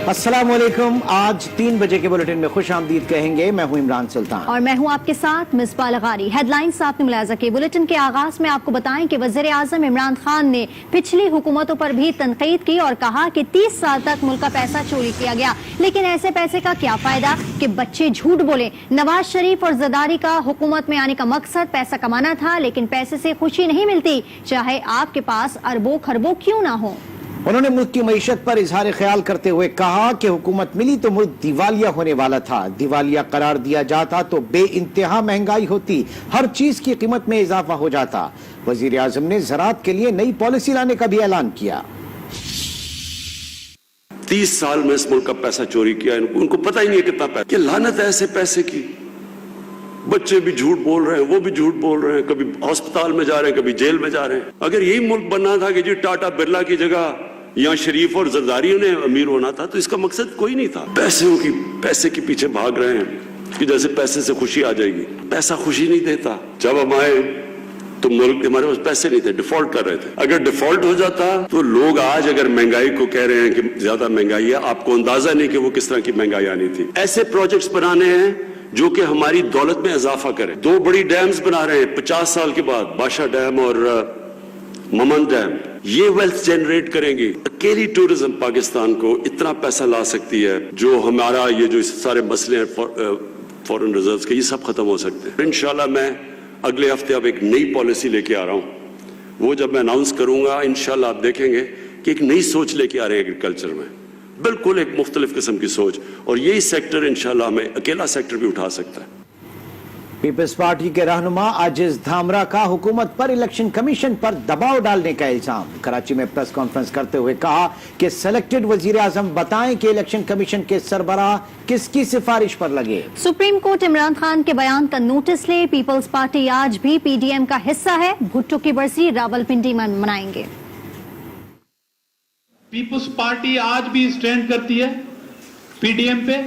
अस्सलाम वालेकुम। आज 3 बजे के बुलेटिन में खुश आमदीद कहेंगे। मैं हूं इमरान सुल्तान और मैं हूं आपके साथ मिसबा लगारी। हेडलाइंस आपने मुलाजा की। बुलेटिन के आगाज में आपको बताएं कि वज़ीर आज़म इमरान खान ने पिछली हुकूमतों पर भी तनकीद की और कहा कि 30 साल तक मुल्क का पैसा चोरी किया गया, लेकिन ऐसे पैसे का क्या फायदा कि बच्चे झूठ बोले। नवाज शरीफ और ज़रदारी का हुकूमत में आने का मकसद पैसा कमाना था, लेकिन पैसे से खुशी नहीं मिलती, चाहे आपके पास अरबों खरबों क्यों ना हो। उन्होंने मुल्क की मईशत पर इजहार ख्याल करते हुए कहा कि हुकूमत मिली तो मुल्क दिवालिया होने वाला था, दिवालिया करार दिया जाता तो बे इंतहा महंगाई होती, हर चीज की कीमत में इजाफा हो जाता। वजीर आजम ने ज़राअत के लिए नई पॉलिसी लाने का भी ऐलान किया। 30 साल में इस मुल्क का पैसा चोरी किया, उनको पता ही नहीं है कितना पैसा। क्या लानत है ऐसे पैसे की। बच्चे भी झूठ बोल रहे हैं, वो भी झूठ बोल रहे हैं, कभी अस्पताल में जा रहे हैं, कभी जेल में जा रहे हैं। अगर यही मुल्क बनना था कि जी टाटा बिरला की जगह यहाँ शरीफ और जरदारियों ने अमीर होना था, तो इसका मकसद कोई नहीं था। पैसे के पीछे भाग रहे हैं कि जैसे पैसे से खुशी आ जाएगी। पैसा खुशी नहीं देता। जब हम आए तो मुल्क हमारे पास पैसे नहीं थे, डिफॉल्ट कर रहे थे। अगर डिफॉल्ट हो जाता तो लोग आज अगर महंगाई को कह रहे हैं कि ज्यादा महंगाई है, आपको अंदाजा नहीं कि वो किस तरह की महंगाई आनी थी। ऐसे प्रोजेक्ट्स बनाने हैं जो कि हमारी दौलत में इजाफा करे। 2 बड़ी डैम्स बना रहे हैं 50 साल के बाद, बादशाह डैम और ममन डैम। ये वेल्थ जनरेट करेंगे। अकेली टूरिज्म पाकिस्तान को इतना पैसा ला सकती है, जो हमारा ये जो सारे मसले हैं फॉरेन रिजर्व्स के, ये सब खत्म हो सकते हैं। इंशाल्लाह मैं अगले हफ्ते अब एक नई पॉलिसी लेके आ रहा हूं। वो जब मैं अनाउंस करूंगा, इंशाल्लाह आप देखेंगे कि एक नई सोच लेके आ रहे हैं एग्रीकल्चर में, बिल्कुल एक मुख्तलिफ किस्म की सोच। और यही सेक्टर इंशाल्लाह हमें अकेला सेक्टर भी उठा सकता है। पीपल्स पार्टी के रहनुमा आजिज धामरा का हुकूमत पर इलेक्शन कमीशन पर दबाव डालने का इल्जाम। कराची में प्रेस कॉन्फ्रेंस करते हुए कहा कि सेलेक्टेड वजीर आजम बताएं कि इलेक्शन कमीशन के सरबराह किसकी सिफारिश पर लगे। सुप्रीम कोर्ट इमरान खान के बयान का नोटिस ले। पीपल्स पार्टी आज भी PDM का हिस्सा है। भुट्टो की बरसी रावलपिंडी में मनाएंगे। पीपल्स पार्टी आज भी स्टैंड करती है PDM पे।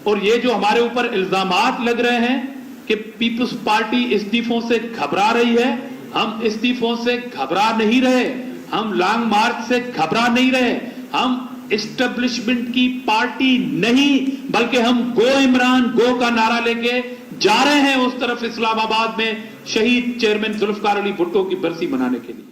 और ये जो हमारे ऊपर इल्जामात लग रहे हैं कि पीपल्स पार्टी इस्तीफों से घबरा रही है, हम इस्तीफों से घबरा नहीं रहे, हम लॉन्ग मार्च से घबरा नहीं रहे। हम एस्टेब्लिशमेंट की पार्टी नहीं, बल्कि हम गो इमरान गो का नारा लेके जा रहे हैं उस तरफ इस्लामाबाद में शहीद चेयरमैन जुल्फकार अली भुट्टो की बरसी मनाने के लिए।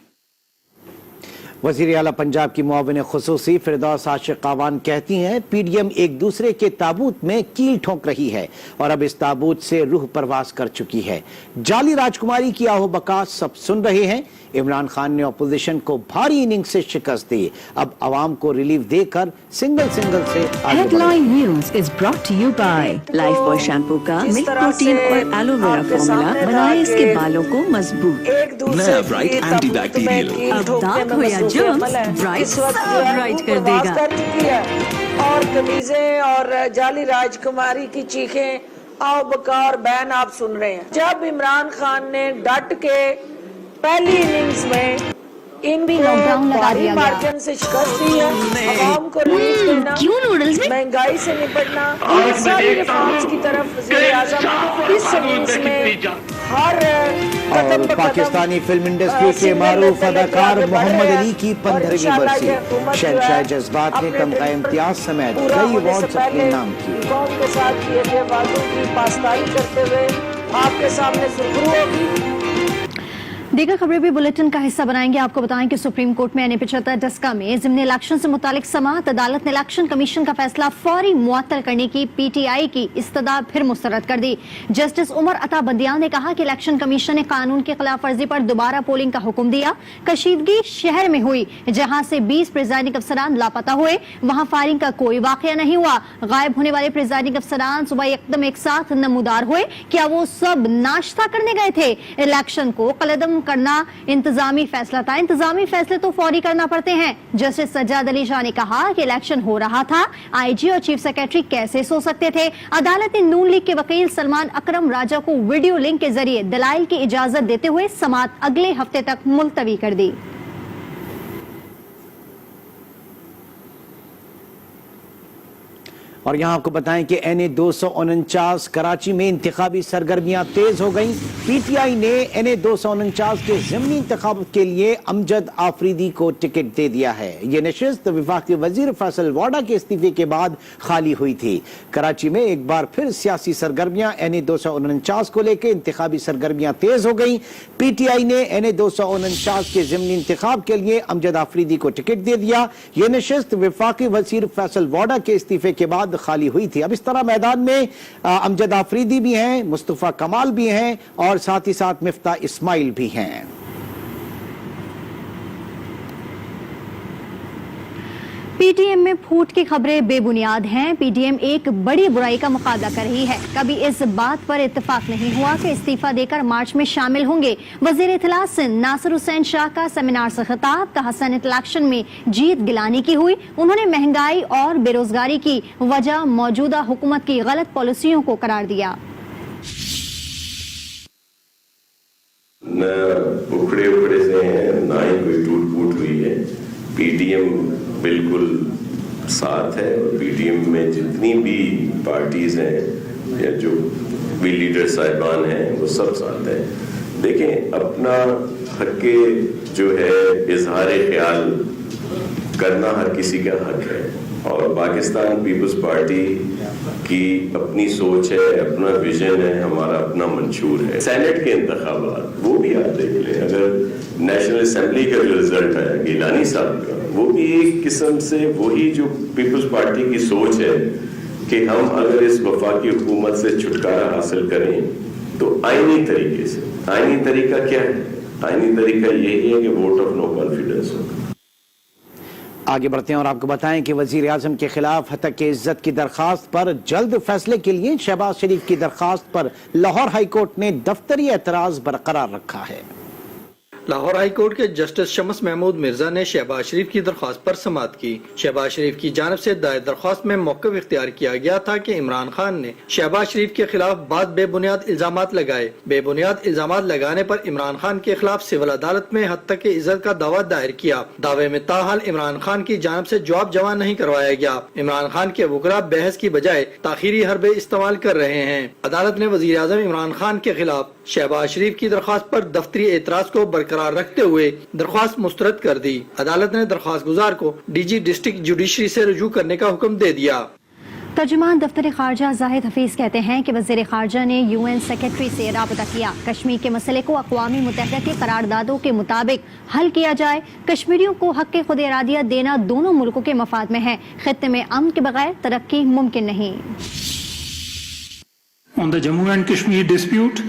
वज़ीर आला पंजाब की मुआविन खुसूसी फिरदौस आशिक आवान कहती हैं PDM एक दूसरे के ताबूत में कील ठोक रही है और अब इस ताबूत से रूह परवास कर चुकी है। जाली राजकुमारी की आहो बका सब सुन रहे हैं। इमरान खान ने अपोजिशन को भारी इनिंग से शिकस्त दी, अब अवाम को रिलीफ देकर सिंगल से आगे। Headline news is brought to you by Lifebuoy shampoo का मिल्क प्रोटीन और एलोवेरा फॉर्मूला बनाए इसके बालों को मजबूत। नया ब्राइट एंटीबैक्टीरियल, अब दाग हो या जर्म्स, ब्राइट सब ब्राइट कर देगा। और कमीजें और जाली राजकुमारी की चीखें आओ बकार बैन आप सुन रहे हैं। जब इमरान खान ने डट के पहली इनिंग्स में इन भी भारी मार्जिन से शिकस्त दी है, आवाम को रिलीफ देना, महंगाई से निपटना, सारी रिफॉर्म्स की तरफ वज़ीर आज़म इस इनिंग्स में हर और पाकिस्तानी फिल्म इंडस्ट्री के मारूफ अदाकार मोहम्मद अली की 15वीं बरसी। शहंशाह जज्बात ने तमगा इम्तियाज समेत कई अवार्ड्स अपने नाम किए। कौम के साथ किए गए वादों की पासदारी करते हुए आपके सामने सुरखरू होगी। दीगर खबरें भी बुलेटिन का हिस्सा बनाएंगे। आपको बताएं कि सुप्रीम कोर्ट में NA-75 डस्का में ज़िम्नी इलेक्शन से मुतालिक समाअत। अदालत ने इलेक्शन कमीशन का फैसला फौरी मुअत्तल करने की PTI की इस्तदा फिर मुस्तरद कर दी। जस्टिस उमर अता बंदियान ने कहा कि इलेक्शन कमीशन ने कानून की खिलाफ वर्जी पर दोबारा पोलिंग का हुक्म दिया। कशीदगी शहर में हुई जहां से 20 प्रिजाइडिंग अफसरान लापता हुए, वहां फायरिंग का कोई वाकया नहीं हुआ। गायब होने वाले प्रिजाइडिंग अफसरान सुबह एकदम एक साथ नमूदार हुए। क्या वो सब नाश्ता करने गए थे? इलेक्शन को कलदम करना इंतजामी फैसला था। इंतजामी फैसले तो फौरी करना पड़ते हैं। जस्टिस सज्जाद अली शाह ने कहा कि इलेक्शन हो रहा था, IG और चीफ सेक्रेटरी कैसे सो सकते थे। अदालत ने नून लीग के वकील सलमान अकरम राजा को वीडियो लिंक के जरिए दलाइल की इजाजत देते हुए समाअत अगले हफ्ते तक मुलतवी कर दी। اور یہاں آپ کو بتائیں کہ NA 249 کراچی میں انتخابی سرگرمیاں تیز ہو گئیں. پی ٹی آئی نے NA 249 کے ضمنی انتخابات کے لیے امجد آفریدی کو ٹکٹ دے دیا ہے. یہ نشست وفاقی وزیر فیصل واڈا کے استعفے کے بعد خالی ہوئی تھی. کراچی میں ایک بار پھر سیاسی سرگرمیاں NA 249 کو لے کے انتخابی سرگرمیاں تیز ہو گئیں. پی ٹی آئی نے NA 249 کے ضمنی انتخاب کے لیے امجد آفریدی کو ٹکٹ دے دیا. یہ نشست وفاقی وزیر فیصل واڈا کے استعفے کے بعد خالی ہوئی تھی. اب اس طرح میدان میں امجد آفریدی بھی ہیں, مصطفیٰ کمال بھی ہیں اور ساتھ ہی ساتھ مفتاح اسماعیل بھی ہیں. پی ٹی ایم میں پھوٹ کی خبریں بے بنیاد ہیں. پی ٹی ایم ایک بڑی برائی کا مقابلہ کر رہی ہے. کبھی اس بات پر اتفاق نہیں ہوا کہ استعفیٰ دے کر مارچ میں شامل ہوں گے. وزیر اطلاع سندھ ناصر حسین شاہ کا سیمینار سے خطاب. کہا سینٹ الیکشن میں جیت گیلانی کی ہوئی. انہوں نے مہنگائی اور بے روزگاری کی وجہ موجودہ حکومت کی غلط پالیسیوں کو قرار دیا. نہ اکھڑے اکھڑے سے ہیں, نہ ہی کوئی ٹوٹ پوٹ ہوئی ہے. پی ٹی ایم بالکل ساتھ ہے, اور پی ٹی ایم میں جتنی بھی پارٹیز ہیں یا جو بھی لیڈر صاحبان ہیں وہ سب ساتھ ہیں. دیکھیں, اپنا حق جو ہے اظہار خیال کرنا ہر کسی کا حق ہے, اور پاکستان پیپلز پارٹی کی اپنی سوچ ہے, اپنا ویژن ہے, ہمارا اپنا منشور ہے. سینٹ کے انتخابات وہ بھی آپ دیکھ لیں, اگر نیشنل اسمبلی کا جو رزلٹ ہے گیلانی صاحب کا, وہ بھی ایک قسم سے وہی جو پیپلز پارٹی کی سوچ ہے کہ ہم اگر اس وفاقی حکومت سے چھٹکارا حاصل کریں تو آئینی طریقے سے. آئینی طریقہ کیا ہے؟ آئینی طریقہ یہی ہے کہ ووٹ آف نو کانفیڈنس ہو. آگے بڑھتے ہیں اور آپ کو بتائیں کہ وزیر اعظم کے خلاف ہتک عزت کی درخواست پر جلد فیصلے کے لیے شہباز شریف کی درخواست پر لاہور ہائی کورٹ نے دفتری اعتراض برقرار رکھا ہے. لاہور ہائی کورٹ کے جسٹس شمس محمود مرزا نے شہباز شریف کی درخواست پر سماعت کی. شہباز شریف کی جانب سے دائر درخواست میں موقف اختیار کیا گیا تھا کہ عمران خان نے شہباز شریف کے خلاف بعض بے بنیاد الزامات لگائے. بے بنیاد الزامات لگانے پر عمران خان کے خلاف سول عدالت میں حد تک عزت کا دعویٰ دائر کیا. دعوے میں تاحال عمران خان کی جانب سے جواب جمع نہیں کروایا گیا. عمران خان کے وکلاء بحث کی بجائے تاخیری حربے استعمال کر رہے ہیں. عدالت نے وزیر اعظم عمران خان کے خلاف شہباز شریف کی درخواست پر دفتری اعتراض کو برقرار رکھتے ہوئے درخواست مسترد کر دی. عدالت نے درخواست گزار کو ڈی جی ڈسٹرکٹ جوڈیشری سے رجوع کرنے کا حکم دے دیا. ترجمان دفتر خارجہ زاہد حفیظ کہتے ہیں کہ وزیر خارجہ نے UN سیکرٹری سے رابطہ کیا. کشمیر کے مسئلے کو اقوام متحدہ کے قراردادوں کے مطابق حل کیا جائے. کشمیریوں کو حق خود ارادیت دینا دونوں ملکوں کے مفاد میں ہے. خطے میں امن کے بغیر ترقی ممکن نہیں. On the Jammu and Kashmir dispute,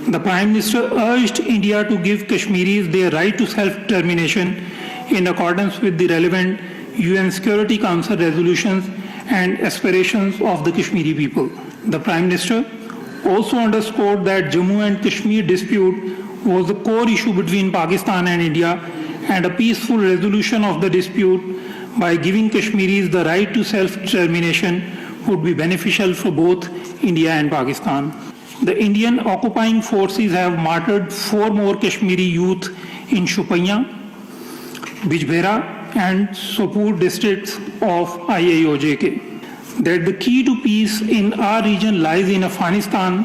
the Prime Minister urged India to give Kashmiris their right to self-determination in accordance with the relevant UN Security Council resolutions and aspirations of the Kashmiri people. The Prime Minister also underscored that Jammu and Kashmir dispute was the core issue between Pakistan and India, and a peaceful resolution of the dispute by giving Kashmiris the right to self-determination would be beneficial for both India and Pakistan. The Indian occupying forces have martyred 4 more Kashmiri youth in Shopaiya, Bijbehra and Sopur districts of IAOJK. That the key to peace in our region lies in Afghanistan.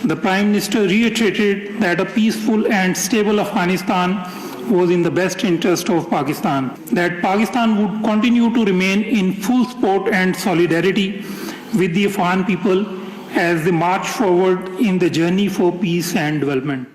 The Prime Minister reiterated that a peaceful and stable Afghanistan was in the best interest of Pakistan. That Pakistan would continue to remain in full support and solidarity with the Afghan people as they march forward in the journey for peace and development.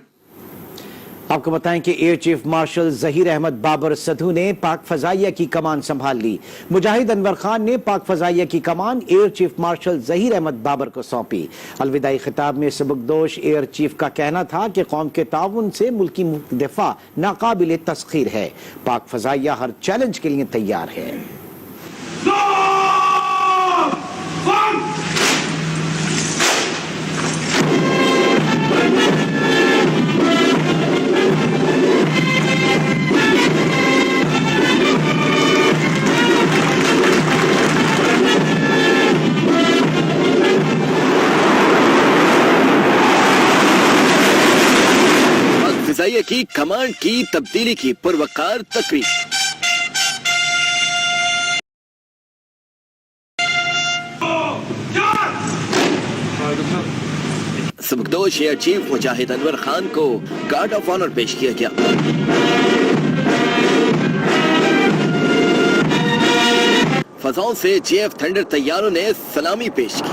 آپ کو بتائیں کہ air chief marshal Zaheer Ahmed Babar Sidhu نے پاک فضائیہ کی کمان سنبھال لی. مجاہد انور خان نے پاک فضائیہ کی کمان air chief marshal Zaheer Ahmed Babar کو سونپی. الوداعی خطاب میں سبکدوش ایئر چیف کا کہنا تھا کہ قوم کے تعاون سے ملکی دفاع ناقابل تسخیر ہے. پاک فضائیہ ہر چیلنج کے لیے تیار ہے. فضائیہ کی کمانڈ کی تبدیلی کی پروقار تقریب. सबकदोश एयर चीफ मुजाहिद अनवर खान को गार्ड ऑफ ऑनर पेश किया गया। फजाओं से जेएफ थंडर तैयारों ने सलामी पेश की।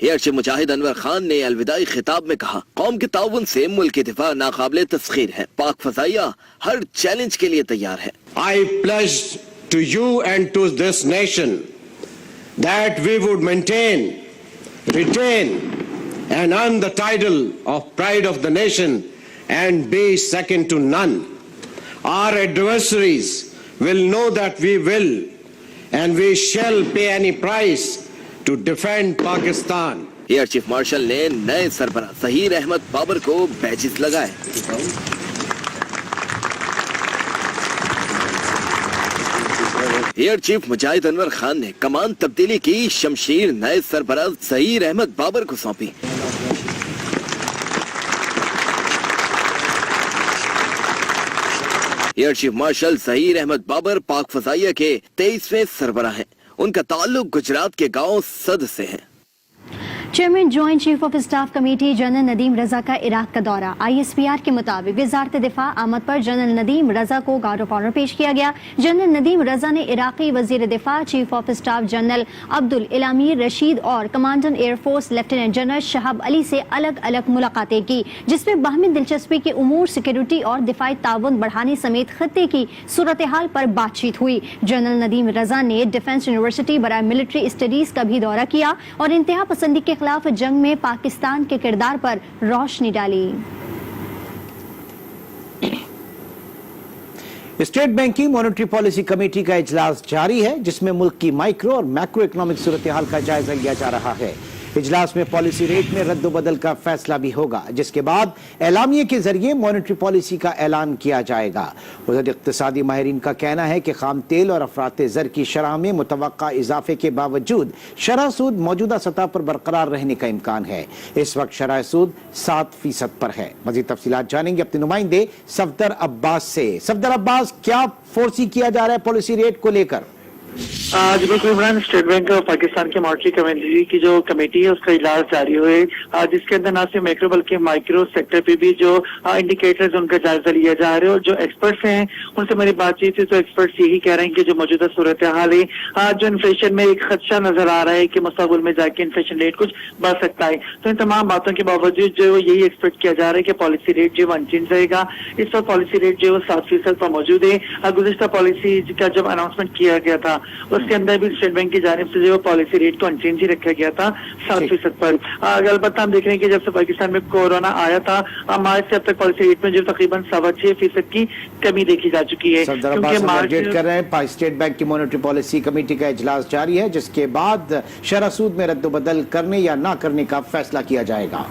एयर चीफ मुजाहिद अनवर खान ने अलविदाई खिताब में कहा, कौम के ताउन से मुल्क की दिफा नाकाबिले तस्खीर है। पाक फजाइया हर चैलेंज के लिए तैयार है। I pledge to you and to this nation that we would maintain, retain and earn the title of pride of the nation and be second to none. Our adversaries will know that we will and we shall pay any price to defend Pakistan. Air chief martial ने नए सरबराह ज़हीर अहमद बाबर को badges लगाए। Air chief मुजाहिद अनवर खान ने कमान तब्दीली की शमशीर नए सरबराह ज़हीर अहमद बाबर को सौंपी। Air chief marshal Zaheer Ahmed Babar Pak फजाइया के 23वें सरबराह हैं। उनका ताल्लुक गुजरात के गांव सद से है। Chairman joint chief of staff committee general Nadeem Raza का इराक का दौरा। ISPR के मुताबिक वजारत दिफा आमद पर जनरल नदीम रजा को गार्ड ऑफ ऑनर पेश किया गया। जनरल नदीम रजा ने इराकी वजीर दिफा chief of staff general Abdul इलामीर रशीद और commandant air force lieutenant general Shahab Ali से अलग अलग मुलाकातें की, जिसमें बाहमी दिलचस्पी के उमूर, सिक्योरिटी और दिफाई ताउन बढ़ाने समेत खत्ते की सूरत हाल पर बातचीत हुई। जनरल नदीम रजा ने डिफेंस यूनिवर्सिटी बराए मिलिट्री स्टडीज का भी दौरा किया और इंतहा पसंदी के खिलाफ जंग में पाकिस्तान के किरदार पर रोशनी डाली। स्टेट बैंक की मॉनेटरी पॉलिसी कमेटी का इजलास जारी है, जिसमें मुल्क की माइक्रो और मैक्रो इकोनॉमिक सूरत हाल का जायजा लिया जा रहा है। इजलास में पॉलिसी रेट में रद्द-बदल का फैसला भी होगा, जिसके बाद एलामिये के जरिए मॉनेटरी पॉलिसी का ऐलान किया जाएगा। उधर इक्तिसादी माहिरीन का कहना है कि खाम तेल और अफराते ज़र की शरह में मुतवक्का इजाफे के बावजूद शरह सूद मौजूदा सतह पर बरकरार रहने का इम्कान है। इस वक्त शरह सूद 7% पर है। मज़ीद तफसीलात जानेंगे अपने नुमाइंदे सफदर अब्बास से। सफदर अब्बास, क्या फोर्सी किया जा रहा है पॉलिसी रेट को लेकर? जी बिल्कुल Imran, state bank of Pakistan की मॉनेटरी कमेटी की जो कमेटी है उसका इजलास जारी हुए, जिसके अंदर न सिर्फ मैक्रो बल्कि माइक्रो सेक्टर पे भी जो इंडिकेटर्स उनका जायजा लिया जा रहा है। और जो एक्सपर्ट्स हैं उनसे मेरी बातचीत थी तो एक्सपर्ट्स यही कह रहे हैं कि जो मौजूदा सूरत हाल है, जो इन्फ्लेशन में एक खदशा नजर आ रहा है कि मुस्तकबिल में जाके इन्फ्लेशन रेट कुछ बढ़ सकता है। तो इन तमाम बातों के बावजूद जो यही एक्सपेक्ट किया जा रहा है कि पॉलिसी रेट जो अनचेंज रहेगा। इस वक्त पॉलिसी रेट जो 7% पर मौजूद है। गुज़िश्ता पॉलिसी का जब अनाउंसमेंट किया गया था उसके अंदर भी स्टेट बैंक की जानिब से जो पॉलिसी रेट को अनचेंज ही रखा गया था 7% पर। अलबत्त हम देख रहे हैं कि जब से पाकिस्तान में कोरोना आया था मार्च से अब तक पॉलिसी रेट में जो तकरीबन 6.25% की कमी देखी जा चुकी है। अपडेट कर रहे हैं, स्टेट बैंक की मॉनेटरी पॉलिसी कमेटी का इजलास जारी है, जिसके बाद शरह सूद में रद्द-बदल करने या ना करने का फैसला किया जाएगा।